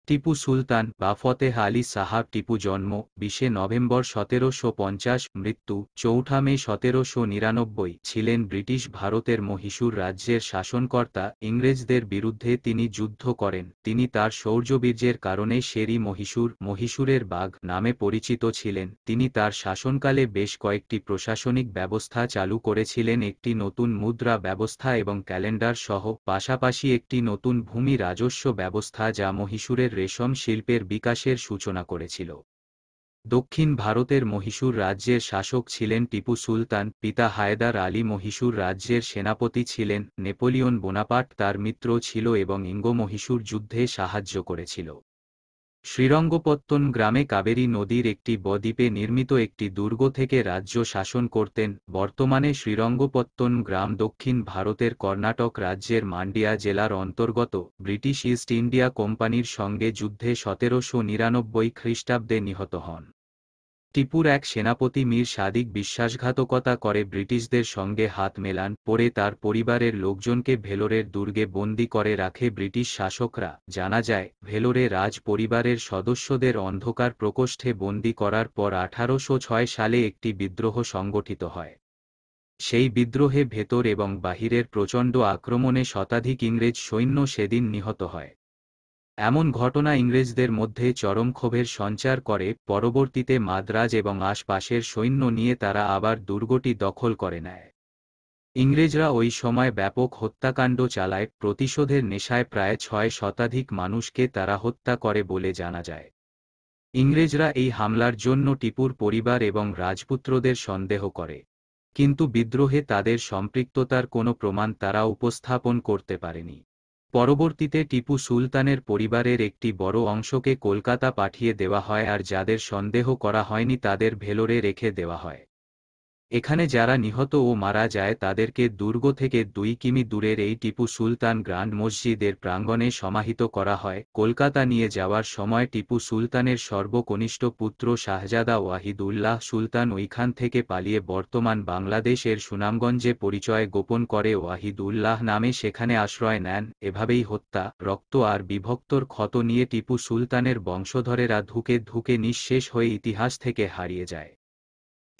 টিপু সুলতান বা ফতেহ আলী সাহাব টিপু জন্ম 20 নভেম্বর 1750, মৃত্যু 4 মে 1799, ছিলেন ব্রিটিশ ভারতের মহীশূর রাজ্যের শাসনকর্তা। ইংরেজদের বিরুদ্ধে তিনি যুদ্ধ করেন। তিনি তার শৌর্যবীর্যের কারণে শেরি মহীশূরের বাঘ নামে পরিচিত ছিলেন। তিনি তার শাসনকালে বেশ কয়েকটি প্রশাসনিক ব্যবস্থা চালু করেছিলেন, একটি নতুন মুদ্রা ব্যবস্থা এবং ক্যালেন্ডার সহ, পাশাপাশি একটি নতুন ভূমি রাজস্ব ব্যবস্থা যা মহীশূরের রেশম শিল্পের বিকাশের সূচনা করেছিল। দক্ষিণ ভারতের মহীশূর রাজ্যের শাসক ছিলেন টিপু সুলতান। পিতা হায়দার আলী মহীশূর রাজ্যের সেনাপতি ছিলেন। নেপোলিয়ন বোনাপার্ট তার মিত্র ছিল এবং ইঙ্গ-মহীশূর যুদ্ধে সাহায্য করেছিল। শ্রীরঙ্গপত্তন গ্রামে কাবেরী নদীর একটি বদ্বীপে নির্মিত একটি দুর্গ থেকে রাজ্য শাসন করতেন। বর্তমানে শ্রীরঙ্গপত্তন গ্রাম দক্ষিণ ভারতের কর্ণাটক রাজ্যের মান্ডিয়া জেলার অন্তর্গত। ব্রিটিশ ইস্ট ইন্ডিয়া কোম্পানির সঙ্গে যুদ্ধে 1799 খ্রিস্টাব্দে নিহত হন। টিপুর এক সেনাপতি মীর সাদিক বিশ্বাসঘাতকতা করে ব্রিটিশদের সঙ্গে হাত মেলান। পরে তার পরিবারের লোকজনকে ভেলোরের দুর্গে বন্দী করে রাখে ব্রিটিশ শাসকরা। জানা যায়, ভেলোরে রাজ পরিবারের সদস্যদের অন্ধকার প্রকোষ্ঠে বন্দী করার পর 1806 সালে একটি বিদ্রোহ সংগঠিত হয়। সেই বিদ্রোহে ভেতর এবং বাহিরের প্রচণ্ড আক্রমণে শতাধিক ইংরেজ সৈন্য সেদিন নিহত হয়। এমন ঘটনা ইংরেজদের মধ্যে চরম ক্ষোভের সঞ্চার করে। পরবর্তীতে মাদ্রাজ এবং আশপাশের সৈন্য নিয়ে তারা আবার দুর্গটি দখল করে নেয়। ইংরেজরা ওই সময় ব্যাপক হত্যাকাণ্ড চালায়। প্রতিশোধের নেশায় প্রায় 6 শতাধিক মানুষকে তারা হত্যা করে বলে জানা যায়। ইংরেজরা এই হামলার জন্য টিপুর পরিবার এবং রাজপুত্রদের সন্দেহ করে, কিন্তু বিদ্রোহে তাদের সম্পৃক্ততার কোনো প্রমাণ তারা উপস্থাপন করতে পারেনি। পরবর্তীতে টিপু সুলতানের পরিবারের একটি বড় অংশকে কলকাতা পাঠিয়ে দেওয়া হয়, আর যাদের সন্দেহ করা হয়নি তাদের ভেলোরে রেখে দেওয়া হয়। এখানে যারা নিহত ও মারা যায় তাদেরকে দুর্গ থেকে 2 কিমি দূরের এই টিপু সুলতান গ্র্যান্ড মসজিদের প্রাঙ্গণে সমাহিত করা হয়। কলকাতা নিয়ে যাওয়ার সময় টিপু সুলতানের সর্বকনিষ্ঠ পুত্র শাহজাদা ওয়াহিদ উল্লাহ সুলতান ওইখান থেকে পালিয়ে বর্তমান বাংলাদেশের সুনামগঞ্জে পরিচয় গোপন করে ওয়াহিদ উল্লাহ নামে সেখানে আশ্রয় নেন। এভাবেই হত্যা, রক্ত আর বিভক্তর ক্ষত নিয়ে টিপু সুলতানের বংশধরেরা ধুকে ধুকে নিঃশেষ হয়ে ইতিহাস থেকে হারিয়ে যায়।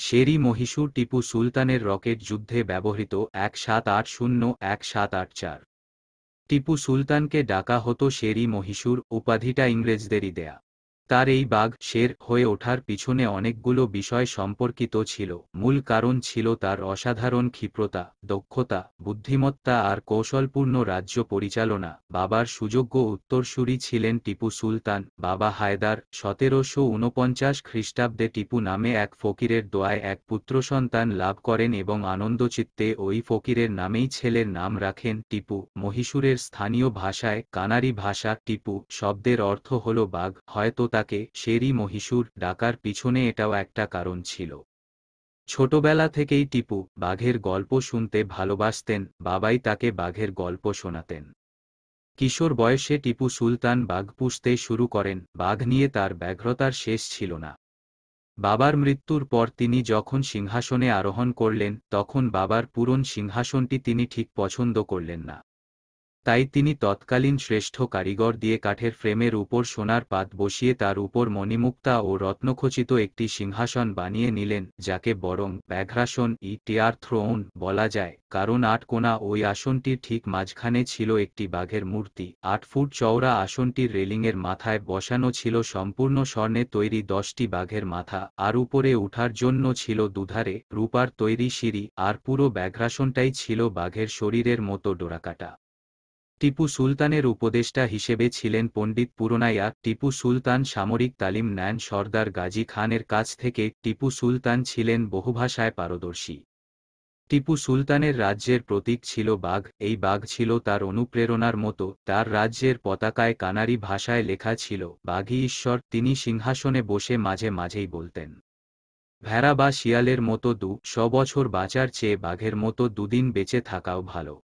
শেরি মহীশূর টিপু সুলতানের রকেট যুদ্ধে ব্যবহৃত 1780-1784। টিপু সুলতানকে ডাকা হতো শেরি মহীশূর, উপাধিটা ইংরেজদেরই দেয়া। তার এই বাঘ শের হয়ে ওঠার পিছনে অনেকগুলো বিষয় সম্পর্কিত ছিল। মূল কারণ ছিল তার অসাধারণ ক্ষিপ্রতা, দক্ষতা, বুদ্ধিমত্তা আর কৌশলপূর্ণ রাজ্য পরিচালনা। বাবার সুযোগ্য উত্তরসূরি ছিলেন টিপু সুলতান। বাবা হায়দার 1749 খ্রিস্টাব্দে টিপু নামে এক ফকিরের দোয়ায় এক পুত্রসন্তান লাভ করেন এবং আনন্দচিত্তে ওই ফকিরের নামেই ছেলের নাম রাখেন টিপু। মহীশূরের স্থানীয় ভাষায় কানারি ভাষা টিপু শব্দের অর্থ হল বাঘ। হয়তো তাকে শেরি মহীশূর ডাকার পিছনে এটাও একটা কারণ ছিল। ছোটবেলা থেকেই টিপু বাঘের গল্প শুনতে ভালোবাসতেন। বাবাই তাকে বাঘের গল্প শোনাতেন। কিশোর বয়সে টিপু সুলতান বাঘ পুষতে শুরু করেন। বাঘ নিয়ে তার ব্যগ্রতার শেষ ছিল না। বাবার মৃত্যুর পর তিনি যখন সিংহাসনে আরোহণ করলেন, তখন বাবার পুরন সিংহাসনটি তিনি ঠিক পছন্দ করলেন না। তাই তিনি তৎকালীন শ্রেষ্ঠ কারিগর দিয়ে কাঠের ফ্রেমের উপর সোনার পাত বসিয়ে তার উপর মণিমুক্তা ও রত্নখচিত একটি সিংহাসন বানিয়ে নিলেন, যাকে বরং ব্যাঘ্রাসন টিয়ার থ্রোন বলা যায়, কারণ 8 কোণা ওই আসনটির ঠিক মাঝখানে ছিল একটি বাঘের মূর্তি। 8 ফুট চওড়া আসনটির রেলিংয়ের মাথায় বসানো ছিল সম্পূর্ণ স্বর্ণে তৈরি 10টি বাঘের মাথা, আর উপরে উঠার জন্য ছিল দুধারে রূপার তৈরি সিঁড়ি, আর পুরো ব্যাঘ্রাসনটাই ছিল বাঘের শরীরের মতো ডোরাকাটা। টিপু সুলতানের উপদেষ্টা হিসেবে ছিলেন পণ্ডিত পুরনাইয়া। টিপু সুলতান সামরিক তালিম নেন সর্দার গাজী খানের কাছ থেকে। টিপু সুলতান ছিলেন বহুভাষায় পারদর্শী। টিপু সুলতানের রাজ্যের প্রতীক ছিল বাঘ। এই বাঘ ছিল তার অনুপ্রেরণার মতো। তার রাজ্যের পতাকায় কানারি ভাষায় লেখা ছিল, বাঘই ঈশ্বর। তিনি সিংহাসনে বসে মাঝে মাঝেই বলতেন, ভেড়া বা শিয়ালের মতো 200 বছর বাঁচার চেয়ে বাঘের মতো 2 দিন বেঁচে থাকাও ভালো।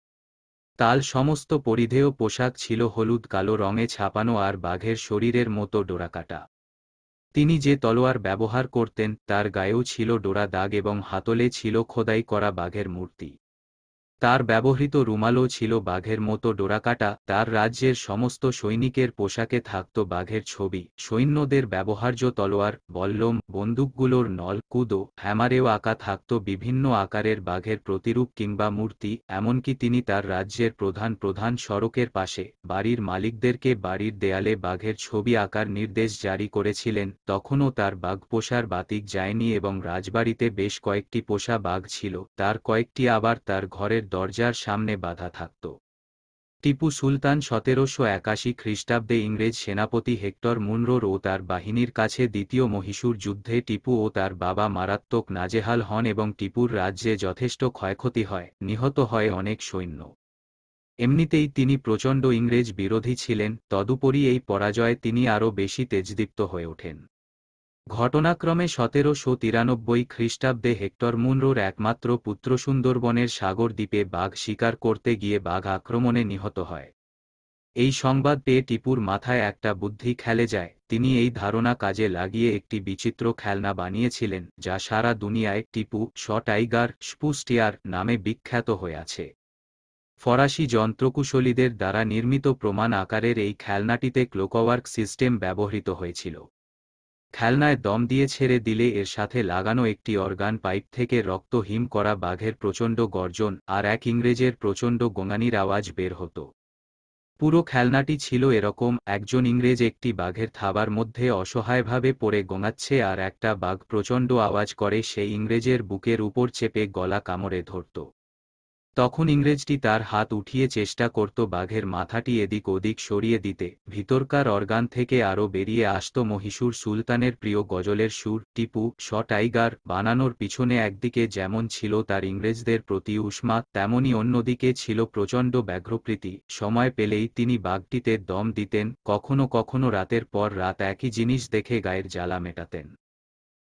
তাল সমস্ত পরিধেয় পোশাক ছিল হলুদ কালো রঙে ছাপানো আর বাঘের শরীরের মতো ডোরাকাটা। তিনি যে তলোয়ার ব্যবহার করতেন তার গায়েও ছিল ডোরা দাগ এবং হাতলে ছিল খোদাই করা বাঘের মূর্তি। তার ব্যবহৃত রুমালও ছিল বাঘের মতো ডোরাকাটা। তার রাজ্যের সমস্ত সৈনিকের পোশাকে থাকত বাঘের ছবি। সৈন্যদের ব্যবহার্য তলোয়ার, বল্লম, বন্দুকগুলোর নল, কুদো, হ্যামারেও আঁকা থাকত বিভিন্ন আকারের বাঘের প্রতিরূপ কিংবা মূর্তি। এমনকি তিনি তার রাজ্যের প্রধান প্রধান সড়কের পাশে বাড়ির মালিকদেরকে বাড়ির দেয়ালে বাঘের ছবি আঁকার নির্দেশ জারি করেছিলেন। তখনও তার বাঘ পোষার বাতিক যায়নি এবং রাজবাড়িতে বেশ কয়েকটি পোষা বাঘ ছিল, তার কয়েকটি আবার তার ঘরের দরজার সামনে বাঁধা থাকত। টিপু সুলতান ১৭৮১ খ্রিস্টাব্দে ইংরেজ সেনাপতি হেক্টর মুনরোর ও তার বাহিনীর কাছে দ্বিতীয় মহীশূর যুদ্ধে টিপু ও তার বাবা মারাত্মক নাজেহাল হন এবং টিপুর রাজ্যে যথেষ্ট ক্ষয়ক্ষতি হয়, নিহত হয় অনেক সৈন্য। এমনিতেই তিনি প্রচণ্ড ইংরেজ বিরোধী ছিলেন, তদুপরি এই পরাজয়ে তিনি আরও বেশি তেজদীপ্ত হয়ে ওঠেন। ঘটনাক্রমে ১৭৯৩ খ্রিস্টাব্দে হেক্টর মুনরোর একমাত্র পুত্র সুন্দরবনের সাগর দ্বীপে বাঘ শিকার করতে গিয়ে বাঘ আক্রমণে নিহত হয়। এই সংবাদ পেয়ে টিপুর মাথায় একটা বুদ্ধি খেলে যায়। তিনি এই ধারণা কাজে লাগিয়ে একটি বিচিত্র খেলনা বানিয়েছিলেন, যা সারা দুনিয়ায় টিপু শ টাইগার স্পুস্টিয়ার নামে বিখ্যাত হয়ে আছে। ফরাসি যন্ত্রকুশলীদের দ্বারা নির্মিত প্রমাণ আকারের এই খেলনাটিতে ক্লোকওয়ার্ক সিস্টেম ব্যবহৃত হয়েছিল। খেলনায় দম দিয়ে ছেড়ে দিলে এর সাথে লাগানো একটি অর্গান পাইপ থেকে রক্ত হিম করা বাঘের প্রচণ্ড গর্জন আর এক ইংরেজের প্রচণ্ড গোঙানির আওয়াজ বের হতো। পুরো খেলনাটি ছিল এরকম: একজন ইংরেজ একটি বাঘের থাবার মধ্যে অসহায়ভাবে পড়ে গোঙাচ্ছে আর একটা বাঘ প্রচণ্ড আওয়াজ করে সেই ইংরেজের বুকের উপর চেপে গলা কামড়ে ধরত। তখন ইংরেজটি তার হাত উঠিয়ে চেষ্টা করত বাঘের মাথাটি এদিক ওদিক সরিয়ে দিতে। ভিতরকার অর্গান থেকে আরও বেরিয়ে আসত মহীশূর সুলতানের প্রিয় গজলের সুর। টিপু শ টাইগার বানানোর পিছনে একদিকে যেমন ছিল তার ইংরেজদের প্রতি উষ্মা, তেমনি অন্যদিকে ছিল প্রচণ্ড ব্যাঘ্রপ্রীতি। সময় পেলেই তিনি বাঘটিতে দম দিতেন, কখনো কখনো রাতের পর রাত একই জিনিস দেখে গায়ের জ্বালা মেটাতেন।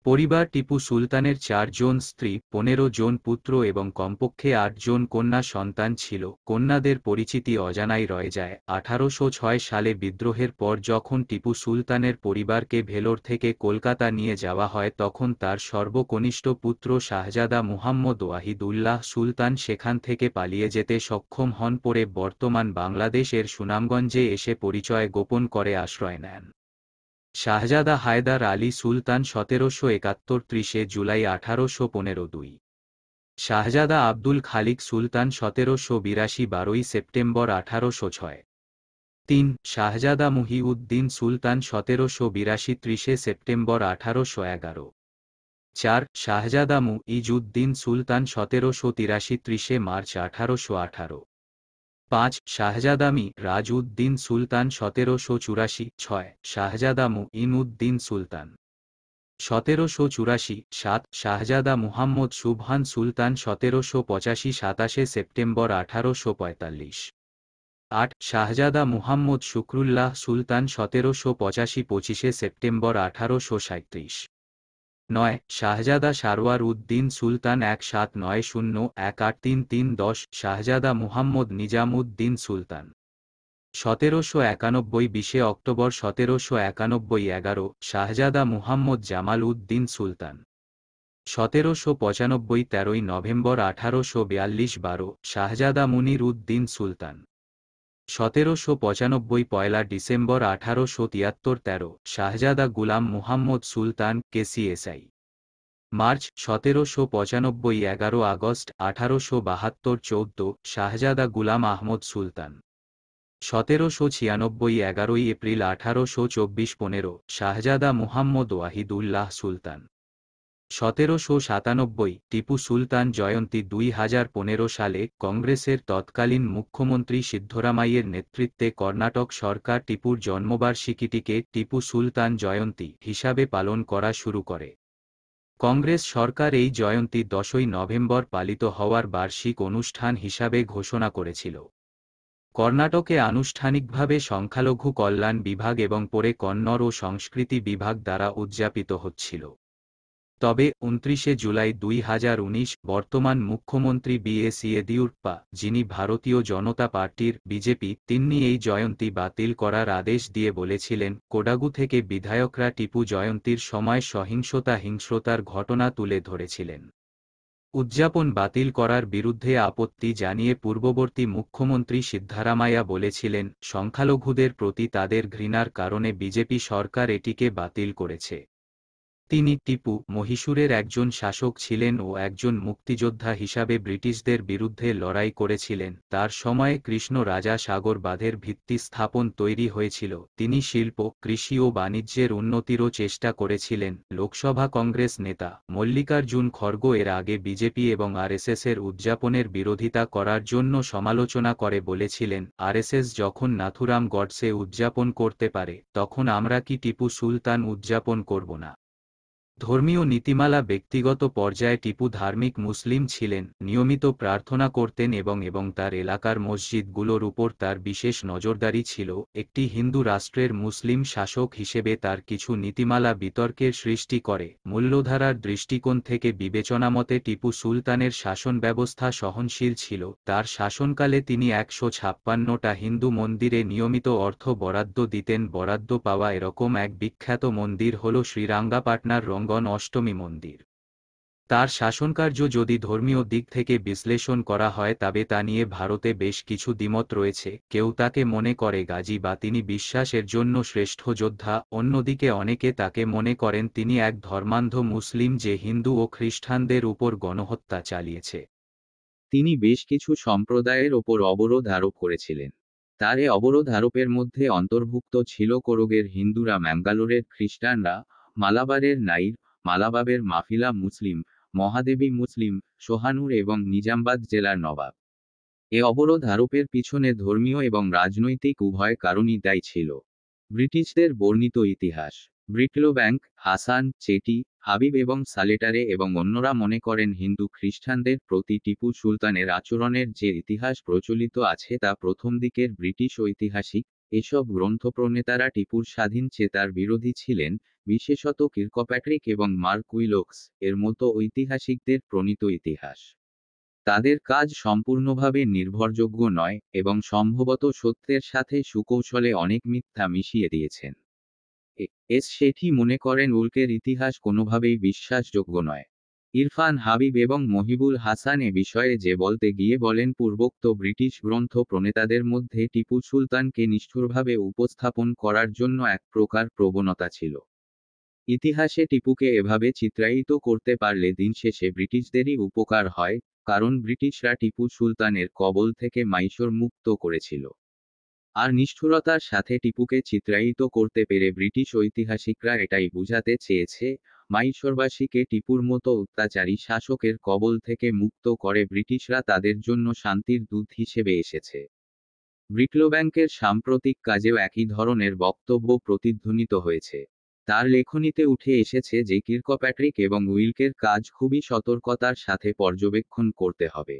পরিবার টিপু সুলতানের ৪ জন স্ত্রী, ১৫ জন পুত্র এবং কমপক্ষে ৮ জন কন্যা সন্তান ছিল। কন্যাদের পরিচিতি অজানাই রয়ে যায়। ১৮০৬ সালে বিদ্রোহের পর যখন টিপু সুলতানের পরিবারকে ভেলোর থেকে কলকাতা নিয়ে যাওয়া হয়, তখন তার সর্বকনিষ্ঠ পুত্র শাহজাদা মুহাম্মদ ওয়াহিদুল্লাহ সুলতান সেখান থেকে পালিয়ে যেতে সক্ষম হন। পরে বর্তমান বাংলাদেশের সুনামগঞ্জে এসে পরিচয় গোপন করে আশ্রয় নেন। শাহজাদা হায়দার আলী সুলতান ১৭৭১ ৩০ জুলাই ১৮১৫ ২। শাহজাদা আব্দুল খালিক সুলতান ১৭৮২ ১২ সেপ্টেম্বর ১৮০৬ ৩। শাহজাদা মুহিউদ্দিন সুলতান ১৭৮২ ৩০ সেপ্টেম্বর ১৮১১ ৪। শাহজাদা মুইজউদ্দিন সুলতান ১৭৮৩ ৩০ মার্চ ১৮১৮ ৫। শাহজাদা রাজউদ্দিন সুলতান ১৭৮৪ ৬। শাহজাদা মুইনউদ্দিন সুলতান ১৭৮৪ ৭। শাহজাদা মুহাম্মদ সুবহান সুলতান ১৭৮৫ ২৭ সেপ্টেম্বর ১৮৪৫ ৮। শাহজাদা মুহাম্মদ শুকরুল্লাহ সুলতান ১৭৮৫ ২৫ সেপ্টেম্বর ১৮৩৭ ৯। শাহজাদা সারওয়ার উদ্দিন সুলতান ১৭৯০ ১৮৩৩ ১০। শাহজাদা মুহাম্মদ নিজামউদ্দিন সুলতান ১৭৯১ ২০ অক্টোবর ১৭৯১ ১১। শাহজাদা মুহাম্মদ জামাল উদ্দিন সুলতান ১৭৯৫ ১৩ নভেম্বর ১৮৪২ ১২। শাহজাদা মুনির উদ্দিন সুলতান ১৭৯৫ পয়লা ডিসেম্বর ১৮৭৩ ১৩। শাহজাদা গুলাম মুহাম্মদ সুলতান কেসিএসআই মার্চ ১৭৯৫ ১১ আগস্ট ১৮৭২ ১৪। শাহজাদা গুলাম আহমদ সুলতান ১৭৯৬ ১১ এপ্রিল ১৮২৪ ১৫। শাহজাদা মুহাম্মদ ওয়াহিদুল্লাহ সুলতান ১৭৯৭ টিপু সুলতান জয়ন্তী ২০১৫ সালে কংগ্রেসের তৎকালীন মুখ্যমন্ত্রী সিদ্ধরামাইয়ের নেতৃত্বে কর্ণাটক সরকার টিপুর জন্মবার্ষিকীটিকে টিপু সুলতান জয়ন্তী হিসাবে পালন করা শুরু করে। কংগ্রেস সরকার এই জয়ন্তী ১০ই নভেম্বর পালিত হওয়ার বার্ষিক অনুষ্ঠান হিসাবে ঘোষণা করেছিল। কর্ণাটকে আনুষ্ঠানিকভাবে সংখ্যালঘু কল্যাণ বিভাগ এবং পরে কন্নড় ও সংস্কৃতি বিভাগ দ্বারা উদযাপিত হচ্ছিল। তবে ২৯ জুলাই ২০১৯ বর্তমান মুখ্যমন্ত্রী বি.এস. ইয়েদিয়ুরাপ্পা, যিনি ভারতীয় জনতা পার্টির বিজেপি, তিনি এই জয়ন্তী বাতিল করার আদেশ দিয়ে বলেছিলেন, কোডাগু থেকে বিধায়করা টিপু জয়ন্তীর সময় সহিংসতার ঘটনা তুলে ধরেছিলেন। উদযাপন বাতিল করার বিরুদ্ধে আপত্তি জানিয়ে পূর্ববর্তী মুখ্যমন্ত্রী সিদ্ধারামাইয়া বলেছিলেন, সংখ্যালঘুদের প্রতি তাদের ঘৃণার কারণে বিজেপি সরকার এটিকে বাতিল করেছে। তিনি টিপু মহীশূরের একজন শাসক ছিলেন ও একজন মুক্তিযোদ্ধা হিসাবে ব্রিটিশদের বিরুদ্ধে লড়াই করেছিলেন। তার সময়ে কৃষ্ণ রাজা সাগর বাঁধের ভিত্তি স্থাপন তৈরি হয়েছিল। তিনি শিল্প, কৃষি ও বাণিজ্যের উন্নতিরও চেষ্টা করেছিলেন। লোকসভা কংগ্রেস নেতা মল্লিকার্জুন খড়গো এর আগে বিজেপি এবং আরএসএসের উদযাপনের বিরোধিতা করার জন্য সমালোচনা করে বলেছিলেন, আরএসএস যখন নাথুরাম গডসে উদযাপন করতে পারে, তখন আমরা কি টিপু সুলতান উদযাপন করব না? ধর্মীয় নীতিমালা ব্যক্তিগত পর্যায়ে টিপু ধার্মিক মুসলিম ছিলেন, নিয়মিত প্রার্থনা করতেন এবং তার এলাকার মসজিদগুলোর উপর তার বিশেষ নজরদারি ছিল। একটি হিন্দু রাষ্ট্রের মুসলিম শাসক হিসেবে তার কিছু নীতিমালা বিতর্কের সৃষ্টি করে। মূল্যধারার দৃষ্টিকোণ থেকে বিবেচনামতে টিপু সুলতানের শাসন ব্যবস্থা সহনশীল ছিল। তার শাসনকালে তিনি 156টা হিন্দু মন্দিরে নিয়মিত অর্থ বরাদ্দ দিতেন। বরাদ্দ পাওয়া এরকম এক বিখ্যাত মন্দির হল শ্রীরাঙ্গাপাটনার রঙ্গন অষ্টমী মন্দির। তার শাসনকার্য যদি ধর্মীয় দিক থেকে বিশ্লেষণ করা হয় তবে তা নিয়ে ভারতে বেশ কিছু দ্বিমত রয়েছে। কেউ তাকে মনে করে গাজী বা তিনি বিশ্বাসের জন্য শ্রেষ্ঠ যোদ্ধা, অন্যদিকে অনেকে তাকে মনে করেন তিনি এক ধর্মান্ধ মুসলিম যে হিন্দু ও খ্রিস্টানদের উপর গণহত্যা চালিয়েছে। তিনি বেশ কিছু সম্প্রদায়ের ওপর অবরোধ আরোপ করেছিলেন। তার এ অবরোধ আরোপের মধ্যে অন্তর্ভুক্ত ছিল কোরগের হিন্দুরা, ম্যাঙ্গালোরের খ্রিস্টানরা, মালাবারের নাইর, মালাবাবের মাফিলা মুসলিম, মহাদেবী মুসলিম, সোহানুর এবং নিজামবাদ জেলার নবাব। এ অবরোধ আরোপের পিছনে ধর্মীয় এবং রাজনৈতিক উভয় কারণই দায়ী ছিল। ব্রিটিশদের বর্ণিত ইতিহাস। ব্রিটলোব্যাংক, হাসান, চেটি, হাবিব এবং সালেটারে এবং অন্যরা মনে করেন হিন্দু খ্রিস্টানদের প্রতি টিপু সুলতানের আচরণের যে ইতিহাস প্রচলিত আছে তা প্রথম দিকের ব্রিটিশ ঐতিহাসিক। এসব গ্রন্থপ্রণেতারা টিপুর স্বাধীন চেতার বিরোধী ছিলেন, বিশেষত কির্কপ্যাট্রিক এবং মার্ক উইলোক্স এর মতো ঐতিহাসিকদের প্রণীত ইতিহাস। তাদের কাজ সম্পূর্ণভাবে নির্ভরযোগ্য নয় এবং সম্ভবত সত্যের সাথে সুকৌশলে অনেক মিথ্যা মিশিয়ে দিয়েছেন। এস শেঠি মনে করেন উল্কের ইতিহাস কোনোভাবেই বিশ্বাসযোগ্য নয়। ইরফান হাবিব এবং মহিবুল হাসান এ বিষয়ে যে বলতে গিয়ে বলেন, পূর্বোক্ত ব্রিটিশ গ্রন্থ প্রণেতাদের মধ্যে টিপু সুলতানকে নিষ্ঠুরভাবে উপস্থাপন করার জন্য এক প্রকার প্রবণতা ছিল। ইতিহাসে টিপুকে এভাবে চিত্রায়িত করতে পারলে দিন শেষে ব্রিটিশদেরই উপকার হয়, কারণ ব্রিটিশরা টিপু সুলতানের কবল থেকে মাইশোর মুক্ত করেছিল। আর নিষ্ঠুরতার সাথে টিপুকে চিত্রায়িত করতে পেরে ব্রিটিশ ঐতিহাসিকরা এটাই বুঝাতে চেয়েছে, মাইশোরবাসীকে টিপুর মতো অত্যাচারী শাসকের কবল থেকে মুক্ত করে ব্রিটিশরা তাদের জন্য শান্তির দূত হিসেবে এসেছে। ব্রিটলোব্যাংকের সাম্প্রতিক কাজেও একই ধরনের বক্তব্য প্রতিধ্বনিত হয়েছে। তার লেখনীতে উঠে এসেছে যে কির্কপ্যাট্রিক এবং উইলকের কাজ খুবই সতর্কতার সাথে পর্যবেক্ষণ করতে হবে।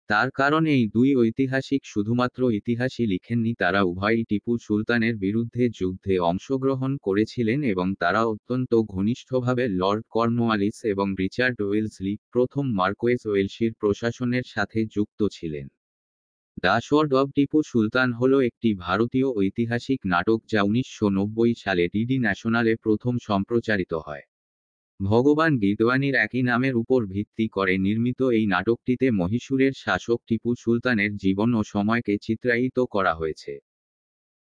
তার কারণ এই দুই ঐতিহাসিক শুধুমাত্র ইতিহাসই লিখেননি, তারা উভয়ই টিপু সুলতানের বিরুদ্ধে যুদ্ধে অংশগ্রহণ করেছিলেন এবং তারা অত্যন্ত ঘনিষ্ঠভাবে লর্ড কর্নওয়ালিস এবং রিচার্ড ওয়েলসলি, প্রথম মার্কোয়েস ওয়েলসির প্রশাসনের সাথে যুক্ত ছিলেন। দ্য শোর্ড অব টিপু সুলতান হল একটি ভারতীয় ঐতিহাসিক নাটক যা 1990 সালে ডিডি ন্যাশনালে প্রথম সম্প্রচারিত হয়। ভগবান গীতবাণীর একই নামের উপর ভিত্তি করে নির্মিত এই নাটকটিতে মহীশূরের শাসক টিপু সুলতানের জীবন ও সময়কে চিত্রায়িত করা হয়েছে।